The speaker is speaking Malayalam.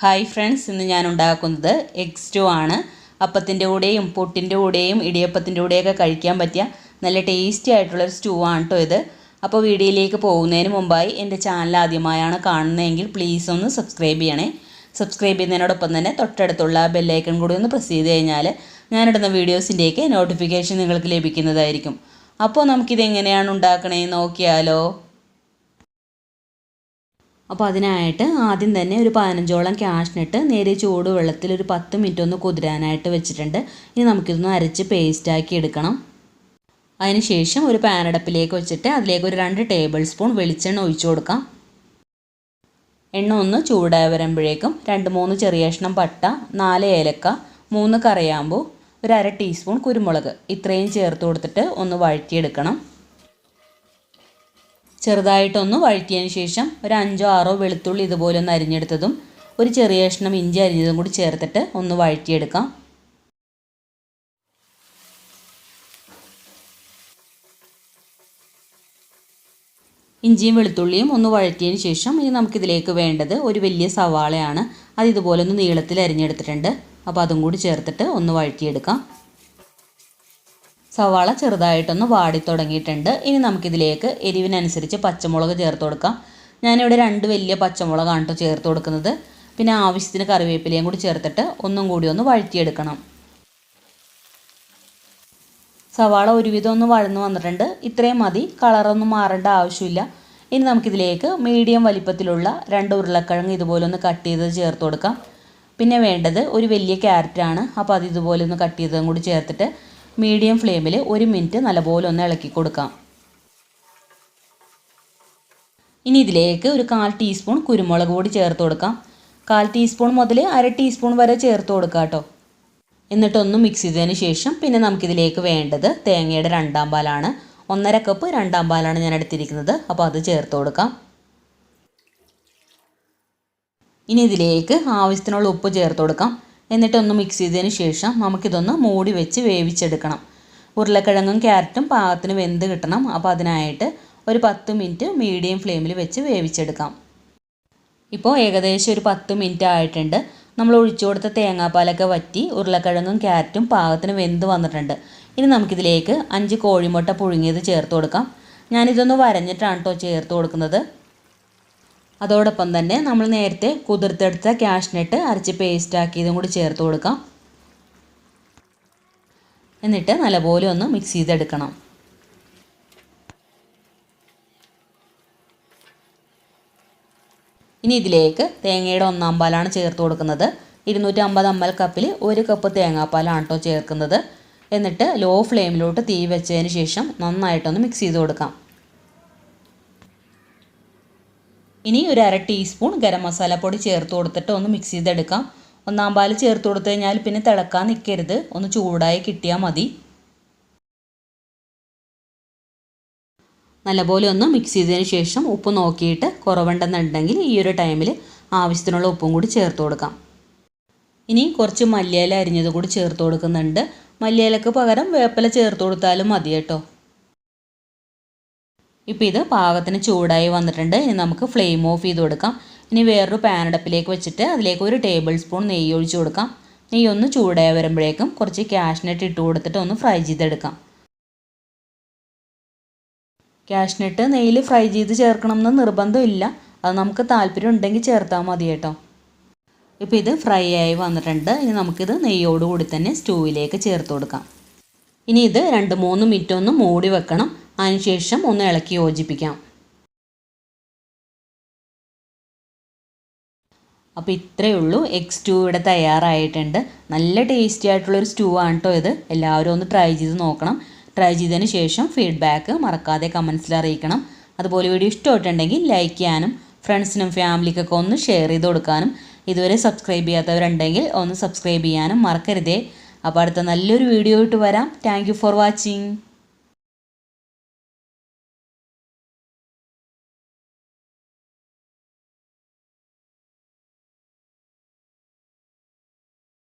ഹായ് ഫ്രണ്ട്സ്, ഇന്ന് ഞാൻ ഉണ്ടാക്കുന്നത് എഗ് സ്റ്റൂ ആണ്. അപ്പത്തിൻ്റെ കൂടെയും പുട്ടിൻ്റെ കൂടെയും ഇടിയപ്പത്തിൻ്റെ കൂടെയൊക്കെ കഴിക്കാൻ പറ്റിയ നല്ല ടേസ്റ്റി ആയിട്ടുള്ളൊരു സ്റ്റൂ ആണ് കേട്ടോ ഇത്. അപ്പോൾ വീഡിയോയിലേക്ക് പോകുന്നതിന് മുമ്പായി എൻ്റെ ചാനൽ ആദ്യമായാണ് കാണുന്നതെങ്കിൽ പ്ലീസ് ഒന്ന് സബ്സ്ക്രൈബ് ചെയ്യണേ. സബ്സ്ക്രൈബ് ചെയ്യുന്നതിനോടൊപ്പം തന്നെ തൊട്ടടുത്തുള്ള ബെല്ലൈക്കൺ കൂടി ഒന്ന് പ്രസ് ചെയ്ത് കഴിഞ്ഞാൽ ഞാനിടുന്ന വീഡിയോസിൻ്റെയൊക്കെ നോട്ടിഫിക്കേഷൻ നിങ്ങൾക്ക് ലഭിക്കുന്നതായിരിക്കും. അപ്പോൾ നമുക്കിതെങ്ങനെയാണ് ഉണ്ടാക്കണേന്ന് നോക്കിയാലോ. അപ്പോൾ അതിനായിട്ട് ആദ്യം തന്നെ ഒരു 15ഓളം കാഷ്നട്ട് നേരെ ചൂടുവെള്ളത്തിൽ ഒരു 10 മിനിറ്റ് ഒന്ന് കുതിരാനായിട്ട് വെച്ചിട്ടുണ്ട്. ഇനി നമുക്കിതൊന്ന് അരച്ച് പേസ്റ്റാക്കി എടുക്കണം. അതിനുശേഷം ഒരു പാനടപ്പിലേക്ക് വെച്ചിട്ട് അതിലേക്ക് ഒരു 2 ടേബിൾ സ്പൂൺ വെളിച്ചെണ്ണ ഒഴിച്ചു കൊടുക്കാം. എണ്ണ ഒന്ന് ചൂടായി വരുമ്പോഴേക്കും 2-3 ചെറിയ കഷ്ണം പട്ട, 4 ഏലക്ക, 3 കറിയാമ്പൂ, ഒരു 1/2 ടീസ്പൂൺ കുരുമുളക് ഇത്രയും ചേർത്ത് കൊടുത്തിട്ട് ഒന്ന് വഴറ്റിയെടുക്കണം. ചെറുതായിട്ടൊന്ന് വഴറ്റിയതിന് ശേഷം ഒരു 5-6 വെളുത്തുള്ളി ഇതുപോലെ ഒന്ന് അരിഞ്ഞെടുത്തതും ഒരു ചെറിയ കഷ്ണം ഇഞ്ചി അരിഞ്ഞതും കൂടി ചേർത്തിട്ട് ഒന്ന് വഴറ്റിയെടുക്കാം. ഇഞ്ചിയും വെളുത്തുള്ളിയും ഒന്ന് വഴറ്റിയതിന് ശേഷം ഇനി നമുക്കിതിലേക്ക് വേണ്ടത് ഒരു വലിയ സവാളയാണ്. അത് ഇതുപോലെ ഒന്ന് നീളത്തിൽ അരിഞ്ഞെടുത്തിട്ടുണ്ട്. അപ്പോൾ അതും കൂടി ചേർത്തിട്ട് ഒന്ന് വഴറ്റിയെടുക്കാം. സവാള ചെറുതായിട്ടൊന്ന് വാടി തുടങ്ങിയിട്ടുണ്ട്. ഇനി നമുക്കിതിലേക്ക് എരിവിനനുസരിച്ച് പച്ചമുളക് ചേർത്ത് കൊടുക്കാം. ഞാനിവിടെ 2 വലിയ പച്ചമുളകാണ് കേട്ടോ ചേർത്ത് കൊടുക്കുന്നത്. പിന്നെ ആവശ്യത്തിന് കറിവേപ്പിലയും കൂടി ചേർത്തിട്ട് ഒന്നും കൂടി ഒന്ന് വഴറ്റിയെടുക്കണം. സവാള ഒരുവിധം ഒന്ന് വഴന്ന് വന്നിട്ടുണ്ട്. ഇത്രയും മതി, കളറൊന്നും മാറേണ്ട ആവശ്യമില്ല. ഇനി നമുക്കിതിലേക്ക് മീഡിയം വലിപ്പത്തിലുള്ള 2 ഉരുളക്കിഴങ്ങ് ഇതുപോലെ ഒന്ന് കട്ട് ചെയ്ത് ചേർത്ത് കൊടുക്കാം. പിന്നെ വേണ്ടത് ഒരു വലിയ ക്യാരറ്റാണ്. അപ്പോൾ അത് ഇതുപോലെ ഒന്ന് കട്ട് ചെയ്തതും കൂടി ചേർത്തിട്ട് മീഡിയം ഫ്ലെയിമിൽ 1 മിനിറ്റ് നല്ലപോലെ ഒന്ന് ഇളക്കി കൊടുക്കാം. ഇനി ഇതിലേക്ക് ഒരു 1/4 ടീസ്പൂൺ കുരുമുളക് പൊടി ചേർത്ത് കൊടുക്കാം. 1/4 ടീസ്പൂൺ മുതൽ 1/2 ടീസ്പൂൺ വരെ ചേർത്ത് കൊടുക്കാം കേട്ടോ. എന്നിട്ടൊന്ന് മിക്സ് ചെയ്തതിന് ശേഷം പിന്നെ നമുക്കിതിലേക്ക് വേണ്ടത് തേങ്ങയുടെ 2-ാം പാലാണ്. 1/2 കപ്പ് 2-ാം പാലാണ് ഞാൻ എടുത്തിരിക്കുന്നത്. അപ്പോൾ അത് ചേർത്ത് കൊടുക്കാം. ഇനി ഇതിലേക്ക് ആവശ്യത്തിനുള്ള ഉപ്പ് ചേർത്ത് കൊടുക്കാം. എന്നിട്ടൊന്ന് മിക്സ് ചെയ്തതിന് ശേഷം നമുക്കിതൊന്ന് മൂടി വെച്ച് വേവിച്ചെടുക്കണം. ഉരുളക്കിഴങ്ങും ക്യാരറ്റും പാകത്തിന് വെന്ത് കിട്ടണം. അപ്പോൾ അതിനായിട്ട് ഒരു 10 മിനിറ്റ് മീഡിയം ഫ്ലെയിമിൽ വെച്ച് വേവിച്ചെടുക്കാം. ഇപ്പോൾ ഏകദേശം ഒരു 10 മിനിറ്റ് ആയിട്ടുണ്ട്. നമ്മൾ ഒഴിച്ചു കൊടുത്ത തേങ്ങാപ്പാലൊക്കെ വറ്റി ഉരുളക്കിഴങ്ങും ക്യാരറ്റും പാകത്തിന് വെന്ത് വന്നിട്ടുണ്ട്. ഇനി നമുക്കിതിലേക്ക് 5 കോഴിമുട്ട പുഴുങ്ങിയത് ചേർത്ത് കൊടുക്കാം. ഞാനിതൊന്ന് വരഞ്ഞിട്ടാണ് കേട്ടോ ചേർത്ത് കൊടുക്കുന്നത്. അതോടൊപ്പം തന്നെ നമ്മൾ നേരത്തെ കുതിർത്തെടുത്ത കാഷ്നട്ട് അരച്ച് പേസ്റ്റാക്കിയതും കൂടി ചേർത്ത് കൊടുക്കാം. എന്നിട്ട് നല്ലപോലെ ഒന്ന് മിക്സ് ചെയ്തെടുക്കണം. ഇനി ഇതിലേക്ക് തേങ്ങയുടെ 1-ാം പാലാണ് ചേർത്ത് കൊടുക്കുന്നത്. 250 ml കപ്പിൽ 1 കപ്പ് തേങ്ങാപ്പാലാണ് കേട്ടോ ചേർക്കുന്നത്. എന്നിട്ട് ലോ ഫ്ലെയിമിലോട്ട് തീ വെച്ചതിന് ശേഷം നന്നായിട്ടൊന്ന് മിക്സ് ചെയ്ത് കൊടുക്കാം. ഇനി ഒരു 1/2 ടീസ്പൂൺ ഗരം മസാല പൊടി ചേർത്ത് കൊടുത്തിട്ട് ഒന്ന് മിക്സ് ചെയ്തെടുക്കാം. 1-ാം പാൽ ചേർത്ത് കൊടുത്തു കഴിഞ്ഞാൽ പിന്നെ തിളക്കാൻ നിൽക്കരുത്, ഒന്ന് ചൂടായി കിട്ടിയാൽ മതി. നല്ലപോലെ ഒന്ന് മിക്സ് ചെയ്തതിന് ശേഷം ഉപ്പ് നോക്കിയിട്ട് കുറവുണ്ടെന്നുണ്ടെങ്കിൽ ഈ ഒരു ടൈമിൽ ആവശ്യത്തിനുള്ള ഉപ്പും കൂടി ചേർത്ത് കൊടുക്കാം. ഇനി കുറച്ച് മല്ലിയില അരിഞ്ഞത് കൂടി ചേർത്ത് കൊടുക്കുന്നുണ്ട്. മല്ലിയിലക്ക് പകരം വേപ്പില ചേർത്ത് കൊടുത്താലും മതി കേട്ടോ. ഇപ്പോൾ ഇത് പാകത്തിന് ചൂടായി വന്നിട്ടുണ്ട്. ഇനി നമുക്ക് ഫ്ലെയിം ഓഫ് ചെയ്ത് കൊടുക്കാം. ഇനി വേറൊരു പാനടപ്പിലേക്ക് വെച്ചിട്ട് അതിലേക്ക് ഒരു ടേബിൾ സ്പൂൺ നെയ്യ് ഒഴിച്ച് കൊടുക്കാം. നെയ്യ് ഒന്ന് ചൂടായി വരുമ്പോഴേക്കും കുറച്ച് കാഷ്നട്ട് ഇട്ട് കൊടുത്തിട്ട് ഒന്ന് ഫ്രൈ ചെയ്തെടുക്കാം. കാഷ്നട്ട് നെയ്യിൽ ഫ്രൈ ചെയ്ത് ചേർക്കണമെന്ന് നിർബന്ധമില്ല, അത് നമുക്ക് താല്പര്യം ഉണ്ടെങ്കിൽ ചേർത്താൽ മതി കേട്ടോ. ഇപ്പോൾ ഇത് ഫ്രൈ ആയി വന്നിട്ടുണ്ട്. ഇനി നമുക്കിത് നെയ്യോടുകൂടി തന്നെ സ്റ്റൂവിലേക്ക് ചേർത്ത് കൊടുക്കാം. ഇനി ഇത് 2-3 മിനിറ്റ് ഒന്ന് മൂടി വെക്കണം. അതിനുശേഷം ഒന്ന് ഇളക്കി യോജിപ്പിക്കാം. അപ്പോൾ ഇത്രയേ ഉള്ളൂ, എഗ് സ്റ്റൂ ഇവിടെ തയ്യാറായിട്ടുണ്ട്. നല്ല ടേസ്റ്റി ആയിട്ടുള്ളൊരു സ്റ്റൂ ആണ് കേട്ടോ ഇത്. എല്ലാവരും ഒന്ന് ട്രൈ ചെയ്ത് നോക്കണം. ട്രൈ ചെയ്തതിന് ശേഷം ഫീഡ്ബാക്ക് മറക്കാതെ കമൻസിൽ അറിയിക്കണം. അതുപോലെ വീഡിയോ ഇഷ്ടമായിട്ടുണ്ടെങ്കിൽ ലൈക്ക് ചെയ്യാനും ഫ്രണ്ട്സിനും ഫാമിലിക്കൊക്കെ ഒന്ന് ഷെയർ ചെയ്ത് കൊടുക്കാനും ഇതുവരെ സബ്സ്ക്രൈബ് ചെയ്യാത്തവരുണ്ടെങ്കിൽ ഒന്ന് സബ്സ്ക്രൈബ് ചെയ്യാനും മറക്കരുതേ. അപ്പോൾ അടുത്ത നല്ലൊരു വീഡിയോ ആയിട്ട് വരാം. Thank you for watching.